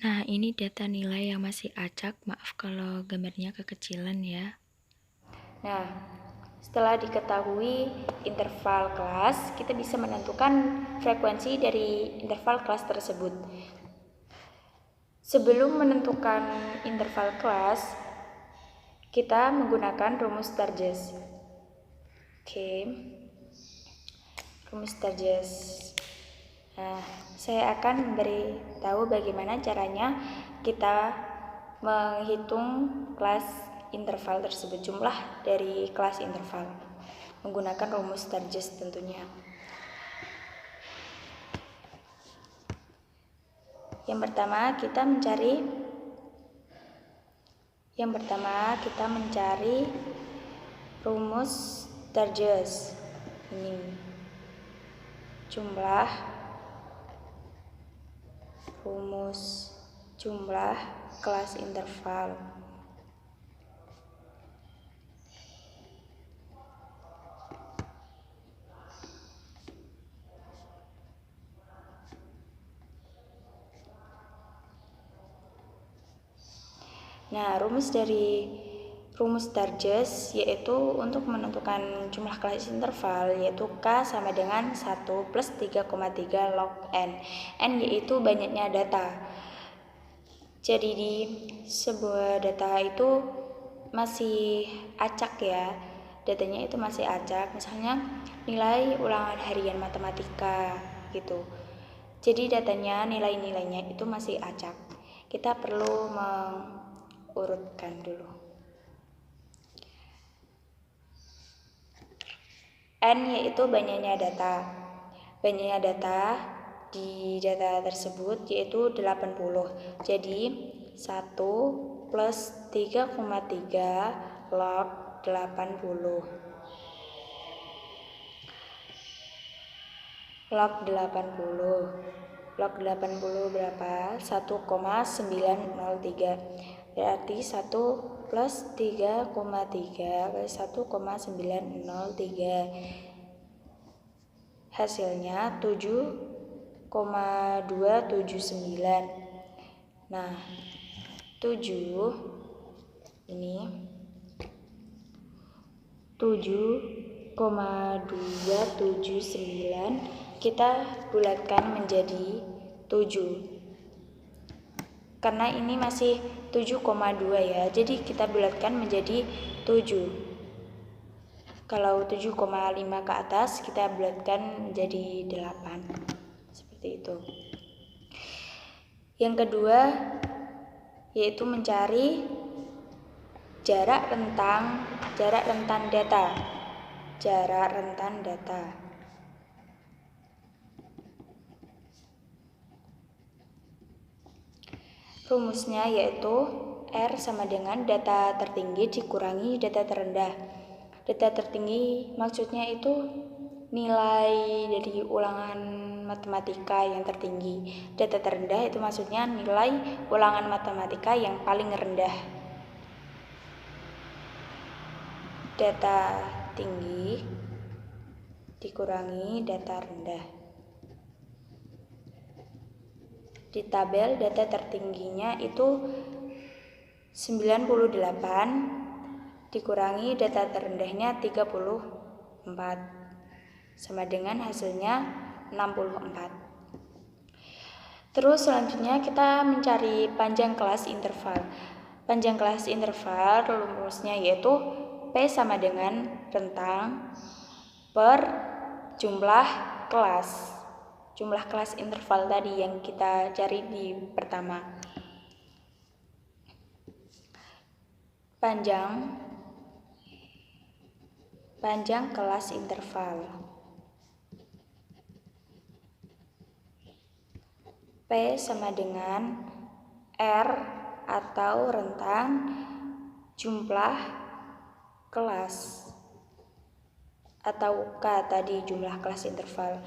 Nah, ini data nilai yang masih acak, maaf kalau gambarnya kekecilan ya. Nah, setelah diketahui interval kelas, kita bisa menentukan frekuensi dari interval kelas tersebut. Sebelum menentukan interval kelas, kita menggunakan rumus Sturges. Oke, rumus Sturges. Nah, saya akan memberitahu bagaimana caranya kita menghitung kelas interval tersebut, jumlah dari kelas interval menggunakan rumus Sturges tentunya. Yang pertama kita mencari rumus Sturges. Ini rumus jumlah kelas interval. Nah, rumus Sturges yaitu untuk menentukan jumlah kelas interval, yaitu K sama dengan 1 plus 3,3 log N. N yaitu banyaknya data. Jadi di sebuah data itu masih acak ya, datanya itu masih acak, misalnya nilai ulangan harian matematika gitu. Jadi datanya, nilai-nilainya itu masih acak. Kita perlu mengurutkan dulu. N yaitu banyaknya data. Banyaknya data di data tersebut yaitu 80. Jadi 1 plus 3,3 log 80. Log 80. Log 80 berapa? 1,903. Berarti 1 plus 3,3 kali 1,903. Hasilnya 7,279. Nah, 7 ini 7,279 kita bulatkan menjadi 7. Karena ini masih 7,2 ya, jadi kita bulatkan menjadi 7. Kalau 7,5 ke atas kita bulatkan menjadi 8. Seperti itu. Yang kedua yaitu mencari jarak rentan data. Jarak rentan data. Rumusnya yaitu R sama dengan data tertinggi dikurangi data terendah. Data tertinggi maksudnya itu nilai dari ulangan matematika yang tertinggi. Data terendah itu maksudnya nilai ulangan matematika yang paling rendah. Data tinggi dikurangi data rendah. Di tabel data tertingginya itu 98 dikurangi data terendahnya 34 sama dengan hasilnya 64. Terus selanjutnya kita mencari panjang kelas interval. Panjang kelas interval rumusnya yaitu P sama dengan rentang per jumlah kelas. Jumlah kelas interval tadi yang kita cari di pertama. Panjang kelas interval. P sama dengan R atau rentang jumlah kelas, atau K tadi jumlah kelas interval,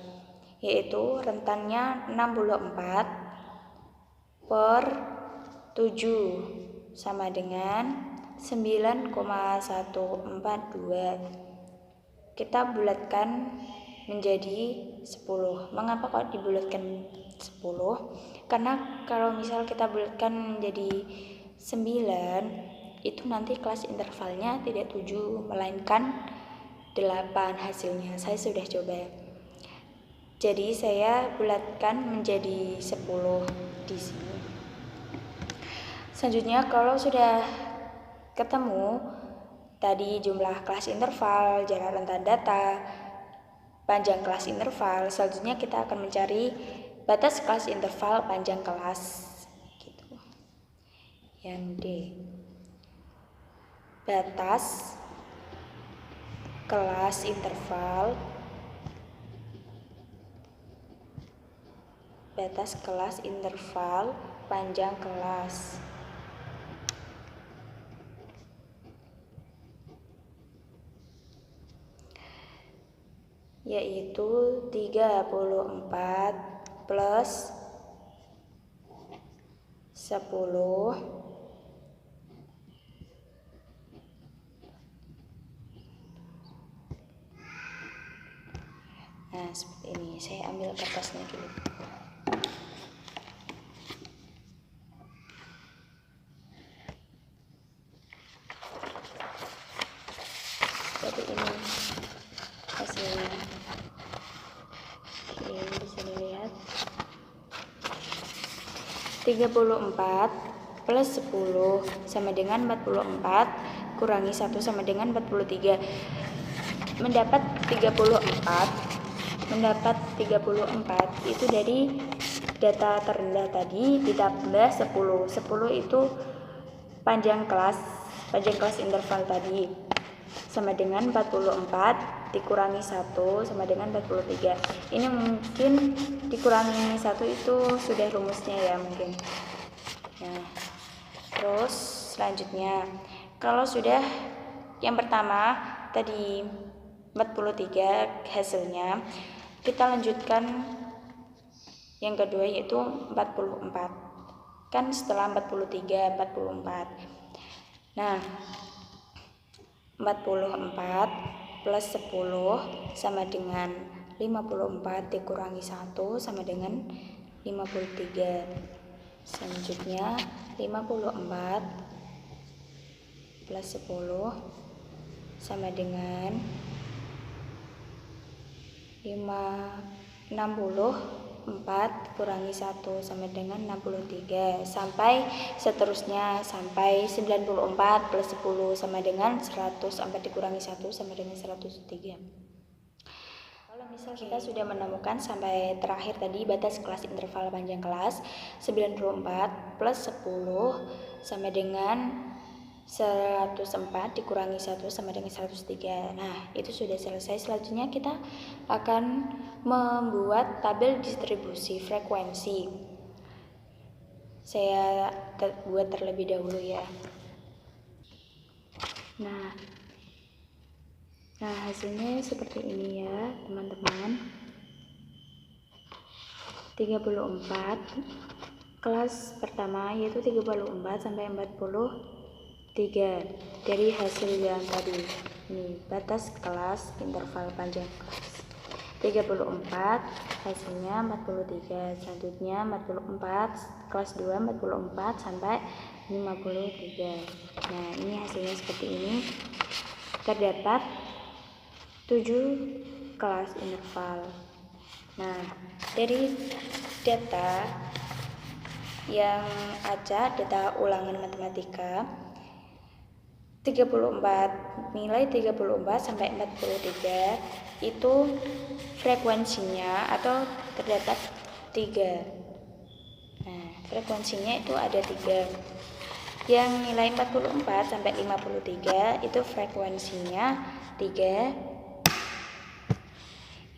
yaitu rentangnya 64 per 7 sama dengan 9,142. Kita bulatkan menjadi 10. Mengapa kok dibulatkan 10. Karena kalau misal kita bulatkan menjadi 9, itu nanti kelas intervalnya tidak 7 melainkan 8 hasilnya. Saya sudah coba. Jadi saya bulatkan menjadi 10 di sini. Selanjutnya kalau sudah ketemu tadi jumlah kelas interval, jarak rentan data, panjang kelas interval, selanjutnya kita akan mencari batas kelas interval panjang kelas gitu. Yang D. Batas kelas interval panjang kelas yaitu 34 plus 10 Nah, seperti ini. Saya ambil kertasnya dulu. Seperti ini hasilnya. Oke, bisa dilihat. 34 plus 10 sama dengan 44 kurangi 1 sama dengan 43. Mendapat 34 itu dari data terendah tadi ditambah 10 itu panjang kelas interval tadi sama dengan 44 dikurangi 1 sama dengan 43. Ini mungkin dikurangi 1 itu sudah rumusnya ya mungkin. Nah, terus selanjutnya kalau sudah yang pertama tadi 43 hasilnya, kita lanjutkan yang kedua yaitu 44. Kan setelah 43 44. Nah, 44 plus 10 sama dengan 54 dikurangi 1 sama dengan 53. Selanjutnya 54 plus 10 sama dengan 64 kurangi 1 sama dengan 63 sampai seterusnya sampai 94 plus 10 sama dengan 100 sampai dikurangi 1 sama dengan 103. Kalau misal kita sudah menemukan sampai terakhir tadi batas kelas interval panjang kelas 94 plus 10 sama dengan 104 dikurangi 1 sama dengan 103. Nah, itu sudah selesai. Selanjutnya kita akan membuat tabel distribusi frekuensi. Saya buat terlebih dahulu ya. Nah, hasilnya seperti ini ya, teman-teman. 34 kelas pertama yaitu 34 sampai 43 dari hasil yang tadi. Ini batas kelas interval panjang kelas. 34 hasilnya 43. Selanjutnya 44 kelas 2 44 sampai 53. Nah, ini hasilnya seperti ini. Terdapat 7 kelas interval. Nah, dari data yang ada data ulangan matematika 34 nilai 34 sampai 43 itu frekuensinya atau terdapat 3. Nah, frekuensinya itu ada 3. Yang nilai 44 sampai 53 itu frekuensinya 3.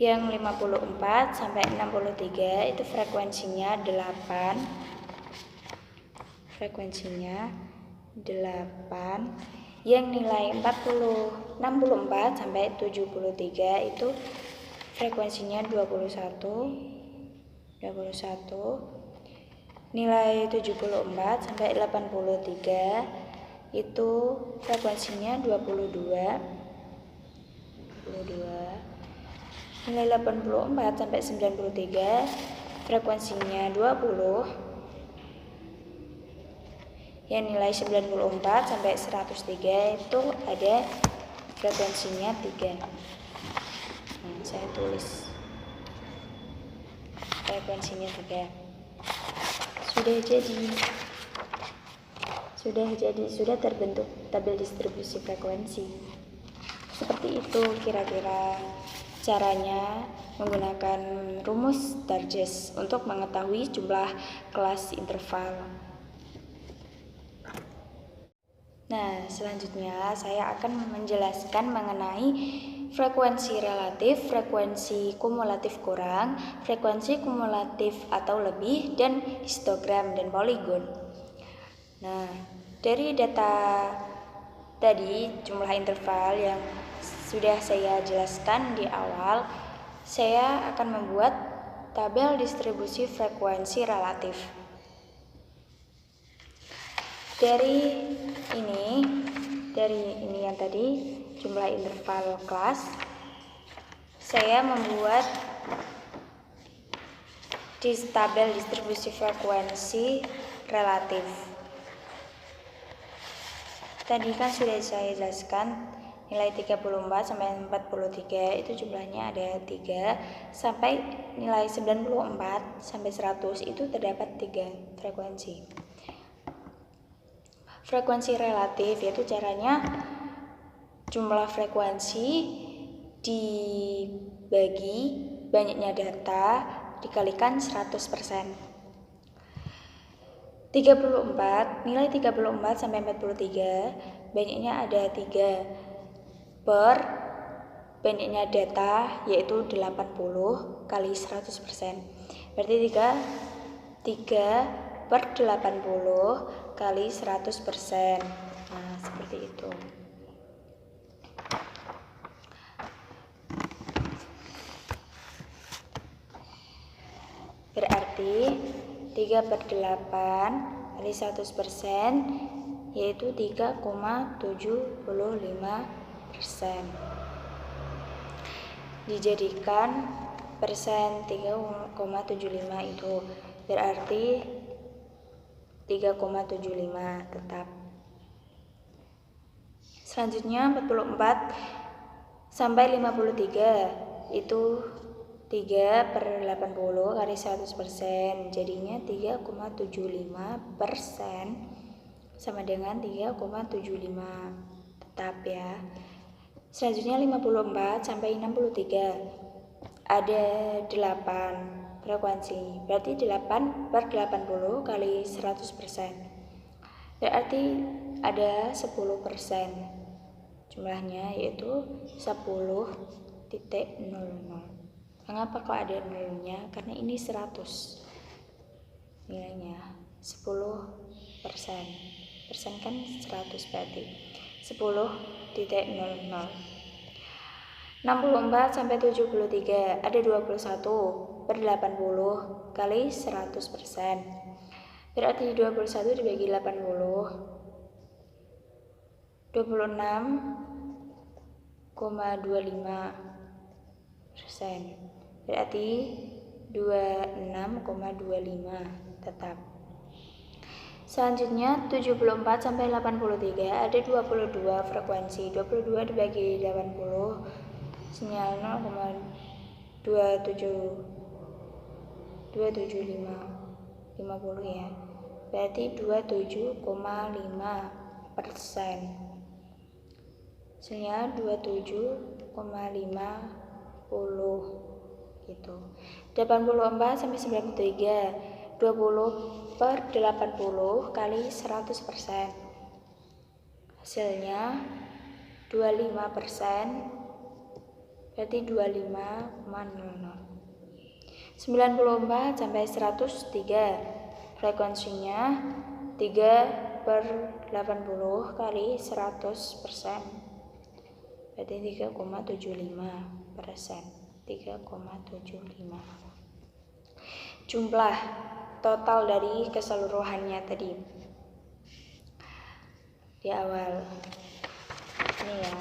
Yang 54 sampai 63 itu frekuensinya 8. Frekuensinya 8. Yang nilai 64 sampai 73 itu frekuensinya 21. Nilai 74 sampai 83 itu frekuensinya 22. Nilai 84 sampai 93 frekuensinya 20, yang nilai 94 sampai 103 itu ada frekuensinya 3. Saya tulis frekuensinya 3. Sudah terbentuk tabel distribusi frekuensi. Seperti itu kira-kira caranya menggunakan rumus Darjes untuk mengetahui jumlah kelas interval. Nah, selanjutnya saya akan menjelaskan mengenai frekuensi relatif, frekuensi kumulatif kurang, frekuensi kumulatif atau lebih, dan histogram dan poligon. Nah, dari data tadi, jumlah interval yang sudah saya jelaskan di awal, saya akan membuat tabel distribusi frekuensi relatif. Dari ini yang tadi, jumlah interval kelas, saya membuat tabel distribusi frekuensi relatif. Tadi kan sudah saya jelaskan nilai 34 sampai 43 itu jumlahnya ada 3, sampai nilai 94 sampai 100 itu terdapat 3 frekuensi. Frekuensi relatif yaitu caranya jumlah frekuensi dibagi banyaknya data dikalikan 100%. 34, nilai 34 sampai 43 banyaknya ada 3 per banyaknya data yaitu 80 kali 100%. Berarti 3 per 80 kali 100%. Nah, seperti itu. Berarti 3 per 8 kali 100% yaitu 3,75%. Dijadikan persen 3,75 itu berarti 3,75 tetap. Selanjutnya 44 sampai 53 itu 3 per 80 kali 100%, jadinya 3,75% sama dengan 3,75 tetap ya. Selanjutnya 54 sampai 63 ada 8 frekuensi, berarti 8 per 80 kali 100%, berarti ada 10% jumlahnya, yaitu 10,00. Mengapa kok ada nolnya? Karena ini 100 nilainya, 10%, persen kan 100 berarti 10,00. 64 sampai 73 ada 21 per 80 kali 100%. Berarti 21 dibagi 80 26,25%. Berarti 26,25 tetap. Selanjutnya 74 sampai 83 ada 22 frekuensi. 22 dibagi 80 sinyal 0,275 ya, berarti 27,5%. Sinyal 27,50 gitu. 84 sampai 93 20 per 80 kali 100%, hasilnya 25%, berarti 25,00. 94 sampai 103 frekuensinya 3 per 80 kali 100%, berarti 3,75%. 3,75 jumlah total dari keseluruhannya tadi di awal ini ya.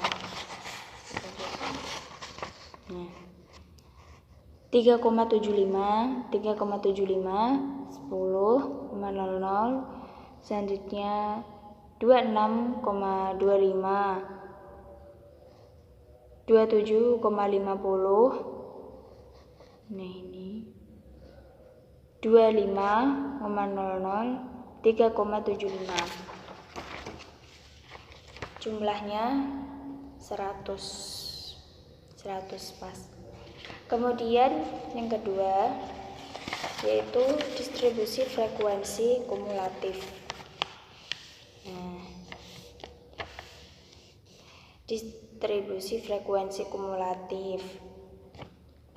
Nah, 3,75, 10,00, selanjutnya 26,25, 27,50, nah ini 25,00, 3,75. Jumlahnya 100 pas. Kemudian yang kedua yaitu distribusi frekuensi kumulatif. Nah, distribusi frekuensi kumulatif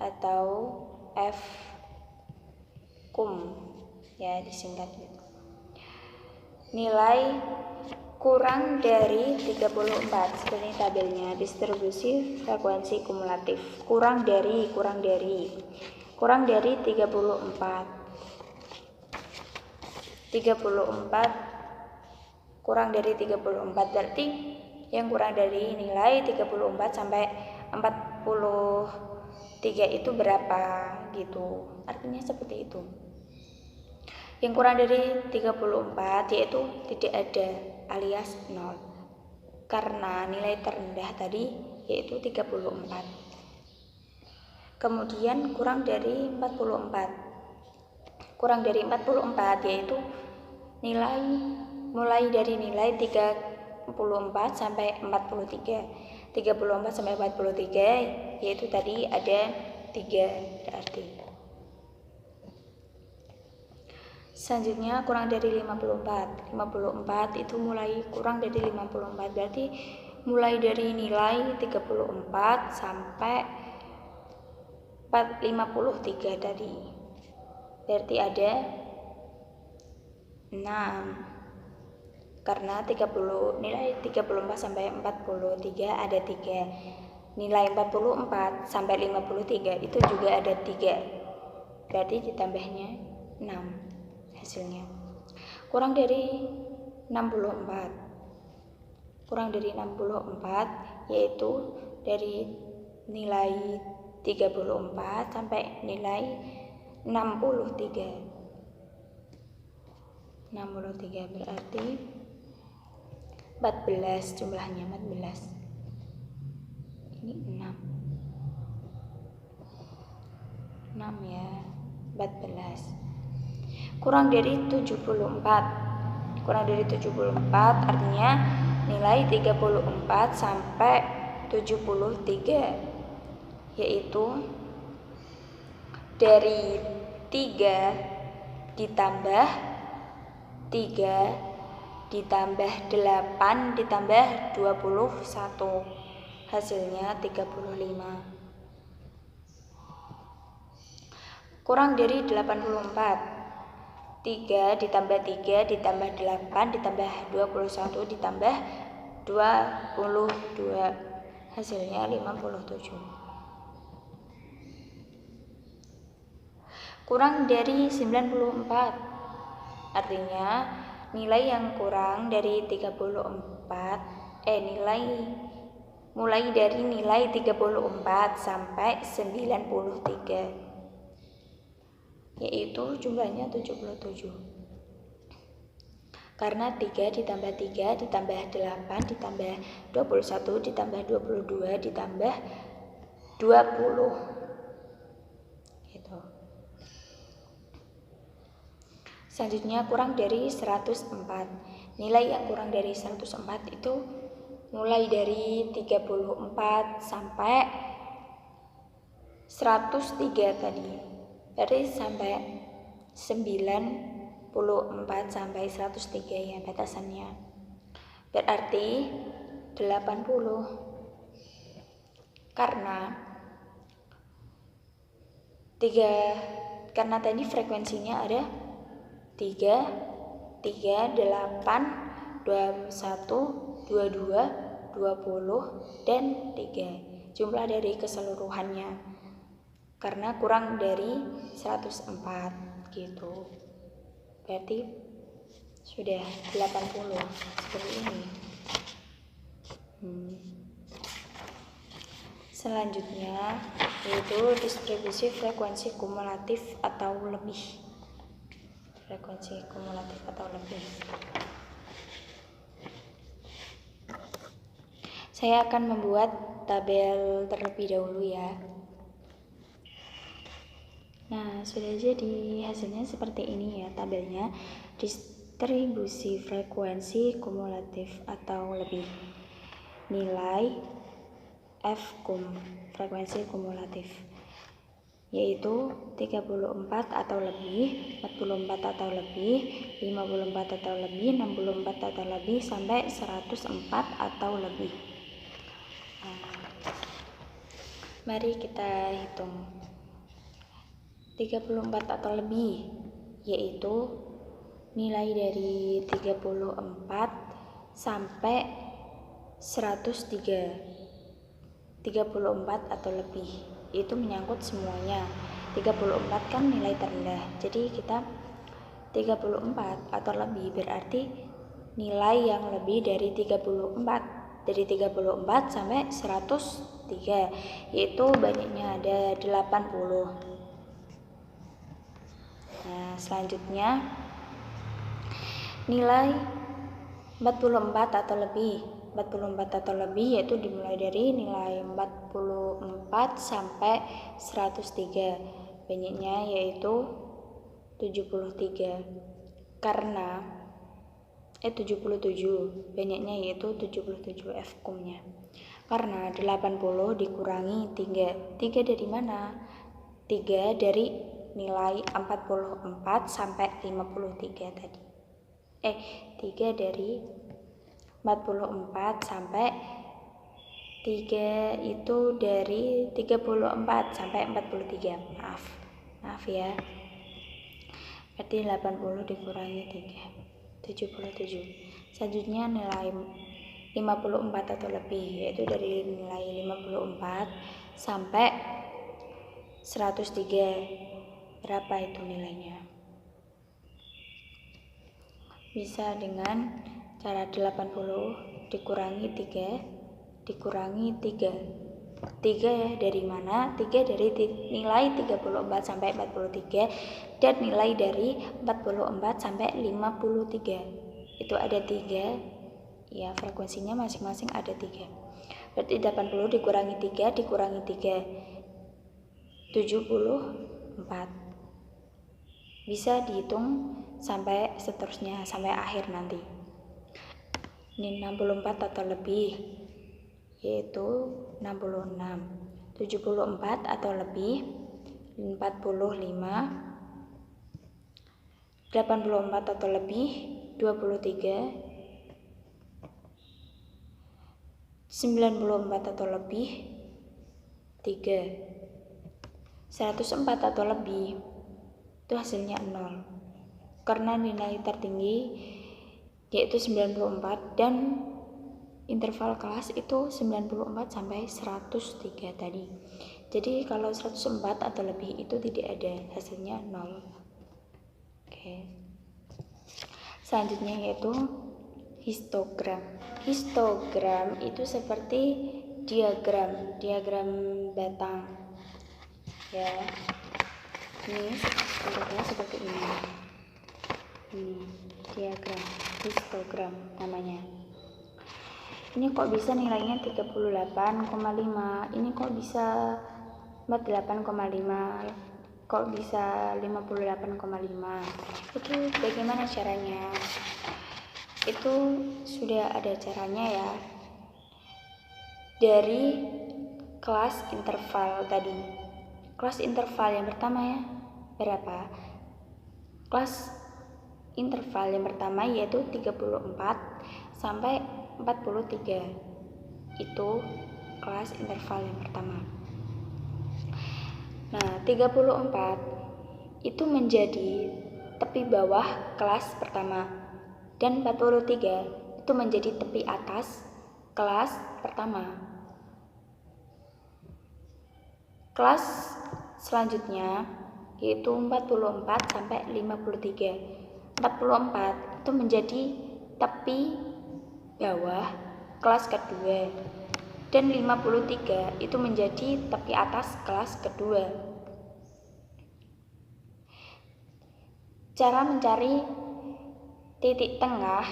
atau F-kum ya disingkat gitu. Nilai kurang dari 34, seperti tabelnya, distribusi frekuensi kumulatif. Kurang dari 34. 34 kurang dari 34 berarti yang kurang dari nilai 34 sampai 43 itu berapa gitu. Artinya seperti itu. Yang kurang dari 34 yaitu tidak ada alias 0. Karena nilai terendah tadi yaitu 34. Kemudian kurang dari 44. Kurang dari 44 yaitu nilai mulai dari nilai 34 sampai 43. 34 sampai 43 yaitu tadi ada 3 berarti. Selanjutnya kurang dari 54. 54 itu mulai kurang dari 54 berarti mulai dari nilai 34 sampai 53 tadi. Berarti ada 6. Karena nilai 34 sampai 43 ada 3. Nilai 44 sampai 53 itu juga ada 3. Berarti ditambahnya 6 hasilnya. Kurang dari 64. Kurang dari 64 yaitu dari nilai 34 sampai nilai 63. 63 berarti 14 jumlahnya 14. Ini 6 ya, 14. Kurang dari 74. Kurang dari 74 artinya nilai 34 sampai 73 yaitu dari 3 ditambah 3 ditambah 8 ditambah 21 hasilnya 35. Kurang dari 84. 3 ditambah 3 ditambah 8 ditambah 21 ditambah 22 hasilnya 57. Kurang dari 94 artinya nilai yang kurang dari 34 nilai mulai dari nilai 34 sampai 93 yaitu jumlahnya 77. Karena 3 ditambah 3 ditambah 8 ditambah 21 ditambah 22 ditambah 20 gitu. Selanjutnya kurang dari 104. Nilai yang kurang dari 104 itu mulai dari 34 sampai 103 tadi. Berarti sampai 94 sampai 103 ya batasannya. Berarti 80. Karena tadi frekuensinya ada 3, 8, 21, 22, 20 dan 3. Jumlah dari keseluruhannya. Karena kurang dari 104 gitu. Berarti sudah 80 seperti ini. Selanjutnya yaitu distribusi frekuensi kumulatif atau lebih. Frekuensi kumulatif atau lebih. Saya akan membuat tabel terlebih dahulu ya. Nah, sudah jadi hasilnya seperti ini ya tabelnya. Distribusi frekuensi kumulatif atau lebih. Nilai F frekuensi kumulatif yaitu 34 atau lebih, 44 atau lebih, 54 atau lebih, 64 atau lebih, sampai 104 atau lebih. Mari kita hitung. 34 atau lebih yaitu nilai dari 34 sampai 103. 34 atau lebih itu menyangkut semuanya. 34 kan nilai terendah, jadi kita 34 atau lebih berarti nilai yang lebih dari 34, dari 34 sampai 103, yaitu banyaknya ada 80. Nah, selanjutnya nilai 44 atau lebih. 44 atau lebih yaitu dimulai dari nilai 44 sampai 103. Banyaknya yaitu 73. Karena 77. Banyaknya yaitu 77 F-nya. Karena 80 dikurangi 3. 3 dari mana? 3 dari nilai 44 sampai 53 tadi. 3 dari 44 sampai 3 itu dari 34 sampai 43. Maaf ya. Berarti 80 dikurangi 3, 77. Selanjutnya nilai 54 atau lebih, yaitu dari nilai 54 sampai 103. Berapa itu nilainya? Bisa dengan cara 80 dikurangi 3 dikurangi 3. 3 dari mana? 3 dari nilai 34 sampai 43 dan nilai dari 44 sampai 53. Itu ada 3. Ya, frekuensinya masing-masing ada 3. Berarti 80 dikurangi 3 dikurangi 3. 74. Bisa dihitung sampai seterusnya, sampai akhir nanti. Ini 64 atau lebih yaitu 66. 74 atau lebih 45. 84 atau lebih 23. 94 atau lebih 3. 104 atau lebih itu hasilnya 0 karena nilai tertinggi yaitu 94 dan interval kelas itu 94 sampai 103 tadi. Jadi kalau 104 atau lebih itu tidak ada, hasilnya 0. Oke. Selanjutnya yaitu histogram. Histogram itu seperti diagram batang. Ya. Ini bentuknya seperti ini. Diagram histogram namanya. Ini kok bisa nilainya 38,5, ini kok bisa 48,5, kok bisa 58,5. Itu bagaimana caranya? Itu sudah ada caranya ya. Dari kelas interval tadi. Kelas interval yang pertama ya, berapa? Kelas interval yang pertama yaitu 34 sampai 43. Itu kelas interval yang pertama. Nah, 34 itu menjadi tepi bawah kelas pertama dan 43 itu menjadi tepi atas kelas pertama. Kelas selanjutnya yaitu 44 sampai 53. 44 itu menjadi tepi bawah kelas kedua dan 53 itu menjadi tepi atas kelas kedua. Cara mencari titik tengah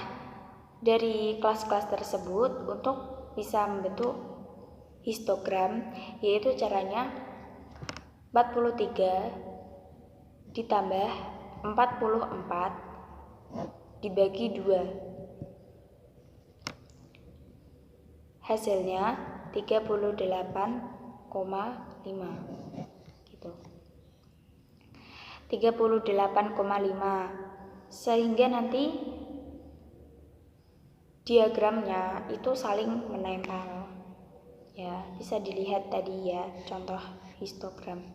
dari kelas-kelas tersebut untuk bisa membentuk histogram, yaitu caranya 43 ditambah 44 dibagi 2. Hasilnya 38,5 gitu. 38,5, sehingga nanti diagramnya itu saling menempel. Ya, bisa dilihat tadi ya contoh histogram.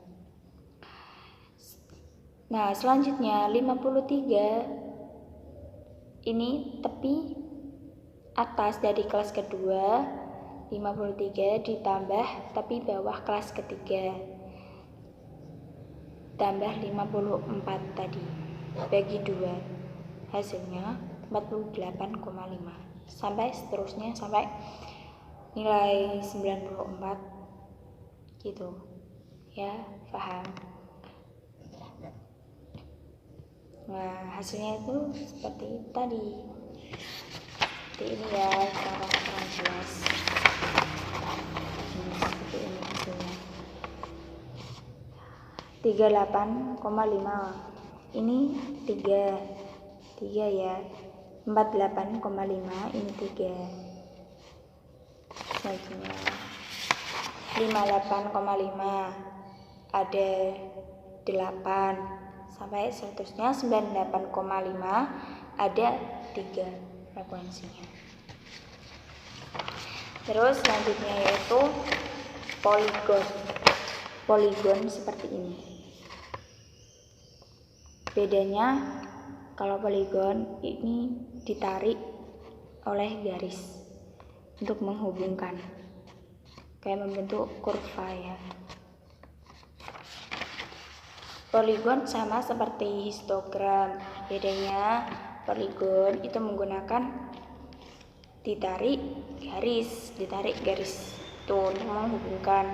Nah, selanjutnya 53 ini tepi atas dari kelas kedua, 53 ditambah tepi bawah kelas ketiga, tambah 54 tadi, bagi 2, hasilnya 48,5, sampai seterusnya sampai nilai 94 gitu ya, paham? Nah, hasilnya itu seperti tadi. Seperti ini ya, kurang jelas. Seperti ini hasilnya. 38,5. Ini 3 ya. 48,5 ini 3. Selanjutnya 58,5 ada 8 sampai seterusnya 98,5 ada 3 frekuensinya. Terus selanjutnya yaitu poligon. Poligon seperti ini. Bedanya kalau poligon ini ditarik oleh garis untuk menghubungkan, kayak membentuk kurva ya. Poligon sama seperti histogram, bedanya poligon itu menggunakan ditarik garis itu untuk menghubungkan.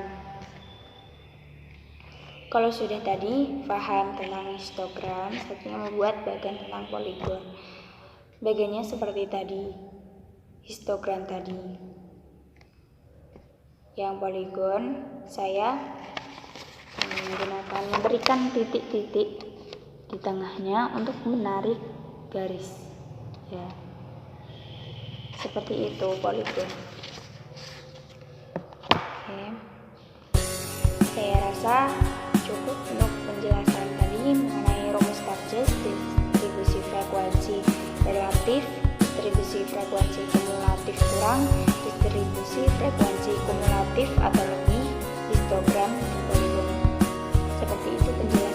Kalau sudah tadi paham tentang histogram, selanjutnya membuat bagan tentang poligon. Bagannya seperti tadi, histogram tadi. Yang poligon saya memberikan titik-titik di tengahnya untuk menarik garis ya, seperti itu poligon. Oke, saya rasa cukup untuk penjelasan tadi mengenai rumus Target, distribusi frekuensi relatif, distribusi frekuensi kumulatif kurang, distribusi frekuensi kumulatif atau lebih, histogram, dan poligon. Seperti itu penjelasan